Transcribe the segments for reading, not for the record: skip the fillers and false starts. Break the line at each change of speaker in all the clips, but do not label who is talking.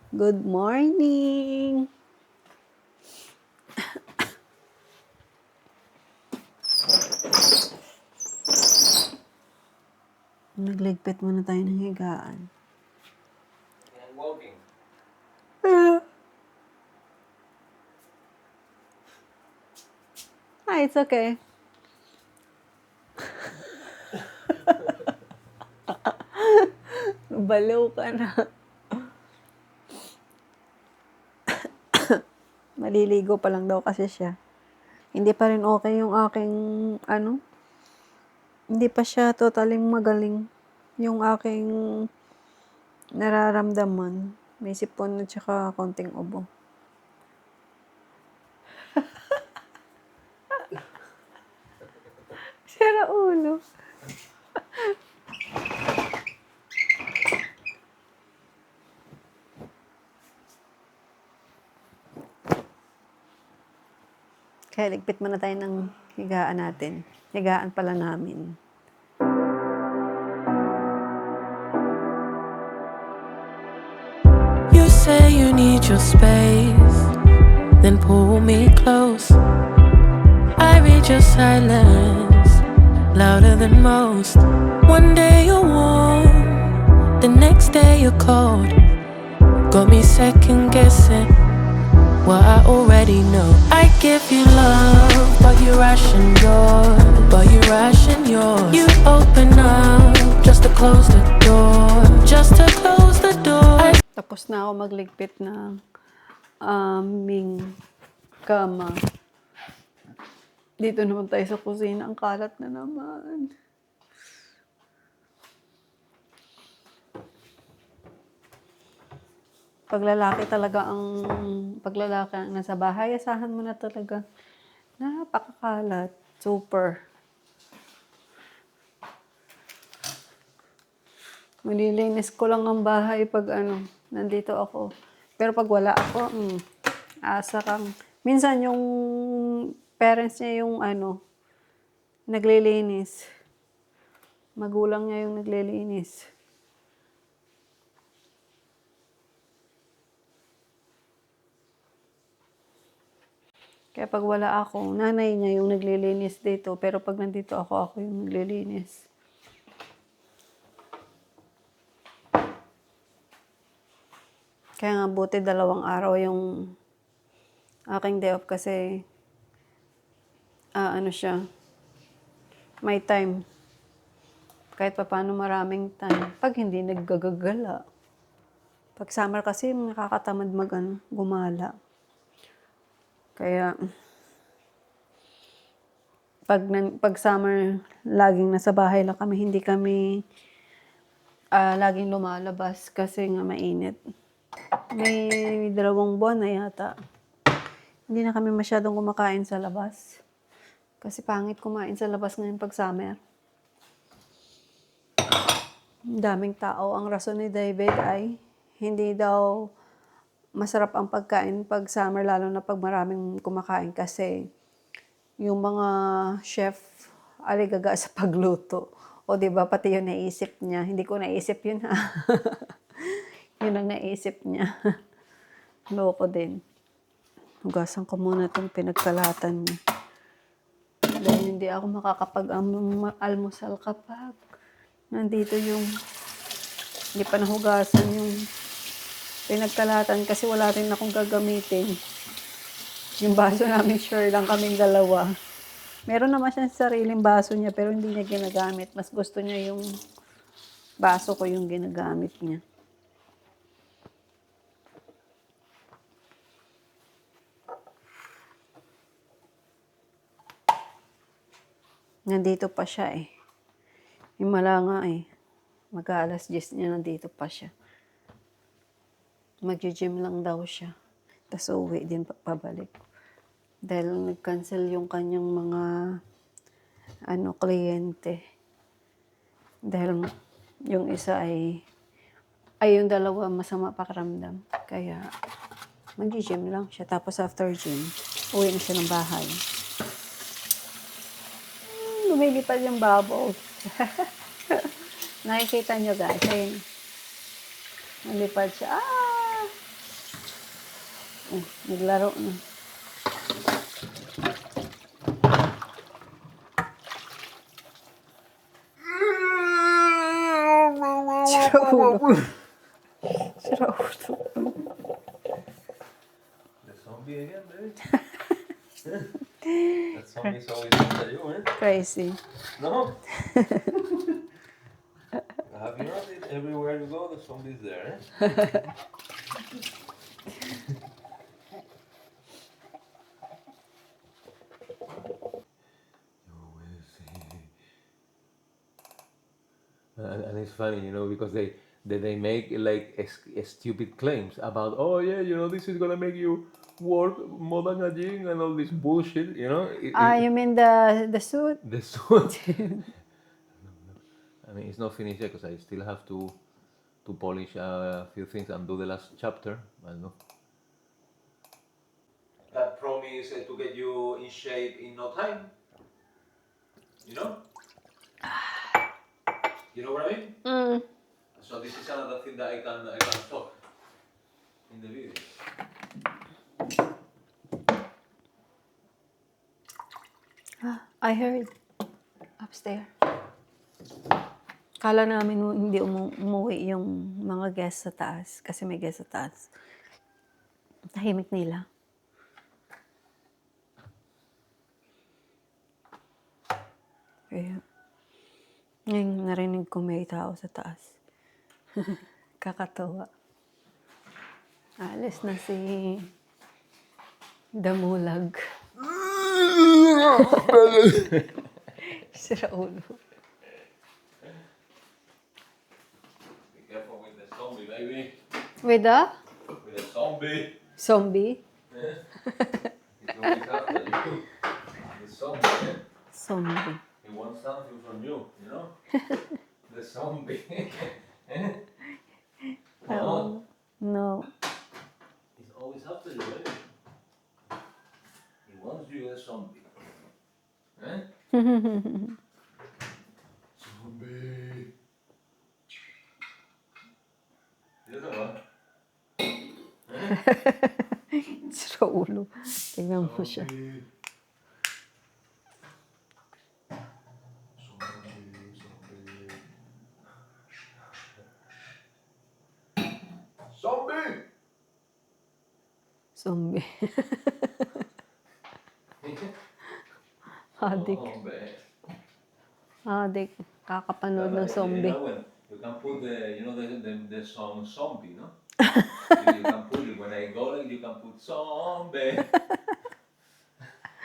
Good morning! Nagligpit muna tayo ng higaan.
And walking.
It's okay. Baliw ka na. Maliligo pa lang daw kasi siya. Hindi pa rin okay yung aking, hindi pa siya totaling magaling. Yung aking nararamdaman. May sipon at saka konting ubo. Sira ulo. Kaya ligpit muna tayo ng higaan natin. Higaan pala namin.
You say you need your space, then pull me close. I read your silence, louder than most. One day you're warm, the next day you're cold. Got me second guessing what I already know. I give you love, but you ration yours. You open up just to close the door.
Tapos na ako magligpit ng aming kama. Dito naman tayo sa kusina. Ang kalat na naman. Paglalaki ang nasa bahay, asahan mo na talaga. Napakakalat. Super. Malilinis ko lang ang bahay pag nandito ako. Pero pag wala ako, asa kang. Minsan yung parents niya yung naglilinis. Magulang niya yung naglilinis. Kaya pag wala ako, nanay niya yung naglilinis dito. Pero pag nandito ako yung naglilinis. Kaya nga buti 2 araw yung aking day off kasi siya, may time. Kahit pa paano maraming time. Pag hindi naggagagala. Pag summer kasi nakakatamad gumala. Kaya pag summer, laging nasa bahay lang kami. Hindi kami laging lumalabas kasi nga mainit. May 2 buwan na yata. Hindi na kami masyadong kumakain sa labas. Kasi pangit kumain sa labas ngayon pag summer. Daming tao. Ang rason ni David ay hindi daw masarap ang pagkain pag summer, lalo na pag maraming kumakain kasi yung mga chef aligaga sa pagluto. O diba, pati yung naisip niya. Hindi ko naisip yun ha. Yun ang naisip niya. Loko din. Hugasan ko muna itong pinagkalatan niya. Dahil hindi ako makakapag-almusal kapag nandito yung hindi pa nahugasan yung pinagkalatan kasi wala rin akong gagamitin. Yung baso namin, sure lang kaming 2. Meron naman siya sa sariling baso niya pero hindi niya ginagamit. Mas gusto niya yung baso ko yung ginagamit niya. Nandito pa siya eh. Himala nga eh. Mag-aalas 10 niya, nandito pa siya. Mag-gym lang daw siya. Tapos uwi din pabalik. Dahil nag-cancel yung kanyang mga kliyente. Dahil yung isa ay yung 2 masama pakiramdam. Kaya mag-gym lang siya. Tapos after gym, uwi na siya ng bahay. Lumilipad yung bubbles. Nakikita nyo guys. Ayun. Nalipad siya. Naglaro na. Sira ulo. Sira ulo.
The zombie again, baby? That zombie's always after you, eh?
Crazy.
No? Have you noticed everywhere you go, the zombie's there, eh? And it's funny, you know, because they make like stupid claims about, oh yeah, you know, this is gonna make you work more than a gym and all this bullshit, you know.
You mean the suit?
The suit. I mean, it's not finished yet because I still have to polish a few things and do the last chapter. I don't know. That promise to get you in shape in no time. You know? You know what I mean? So this is another thing that I can talk in the video.
I heard. Upstairs. Kala namin hindi umuwi yung mga guests sa taas. Kasi may guests sa taas. Tahimik nila. Kaya, ngayon narinig ko may tao sa taas. Kakatawa. Alis na si Damulag. Sira ulo.
Be careful with the zombie, baby.
With the
With the zombie.
zombie?
He's always after you. The zombie, eh?
Zombie.
He wants something from you, you know? The zombie.
Oh, no.
He's always after you, baby. He wants you a zombie. Eh? Zombie. Dito ba?
Sira ulo. Tingnan mo siya.
Zombie!
Zombie. Adik.
Zombie.
Adik. Kakapanood ng zombie.
You can put the song zombie, no? You can put it when I go, like, you can put zombie.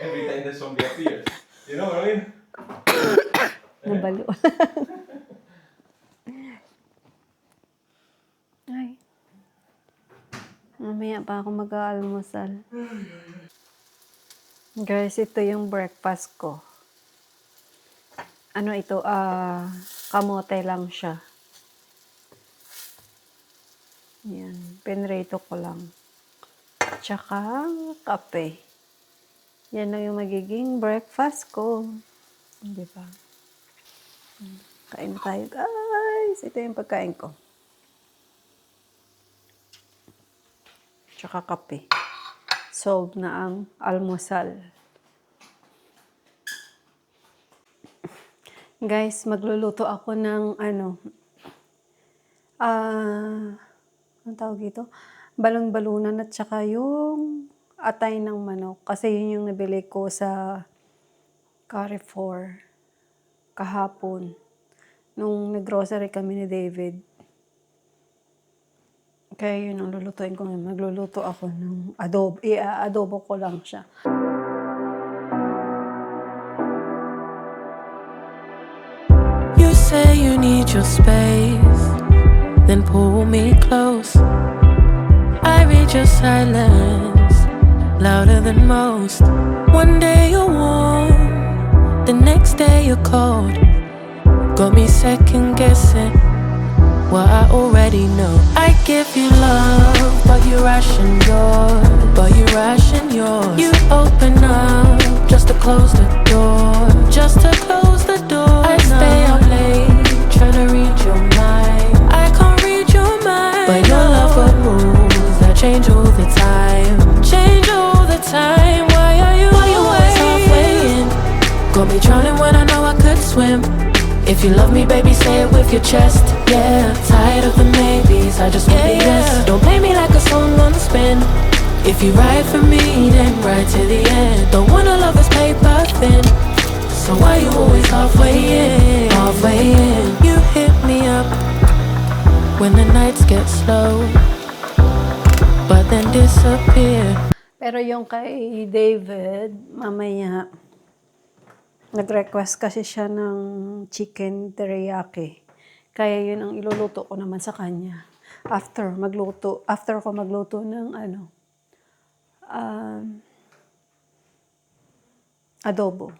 Every time the zombie appears. You know what I mean?
Nabaliw. Ay. Mamaya pa ako mag-aalmusal. Guys, ito yung breakfast ko. Ano ito? Kamote lang siya. Yan. Pinrito ko lang. Tsaka kape. Yan lang yung magiging breakfast ko. Di ba? Kain tayo, guys. Ito yung pagkain ko. Tsaka kape. Solve na ang almusal. Guys, magluluto ako ng ang tawag dito? Balon-balunan at saka yung atay ng manok. Kasi yun yung nabili ko sa Carrefour kahapon. Nung nag-grocery kami ni David. Kaya yun ang lulutuin ko ngayon. Magluluto ako ng adobo. Adobo ko lang siya.
You say you need your space, then pull me close. I read your silence, louder than most. One day you're warm, the next day you're cold. Got me second guessing what I already know. I give you love, but you ration yours. You open up just to close the door. I stay up late, trying to read your mind. I can't read your mind, but your love got rules that change all the time. Don't be drowning when I know I could swim. If you love me, baby, say it with your chest. Yeah, tired of the maybes, I just want the yes. Don't play me like a song on spin. If you ride for me, then ride to the end. Don't wanna love is paper thin. So why you always halfway in? Halfway in. You hit me up when the nights get slow, but then disappear.
Pero yung kay David, mamaya, nag-request kasi siya ng chicken teriyaki. Kaya yun ang iluluto ko naman sa kanya. After ko magluto ng adobo.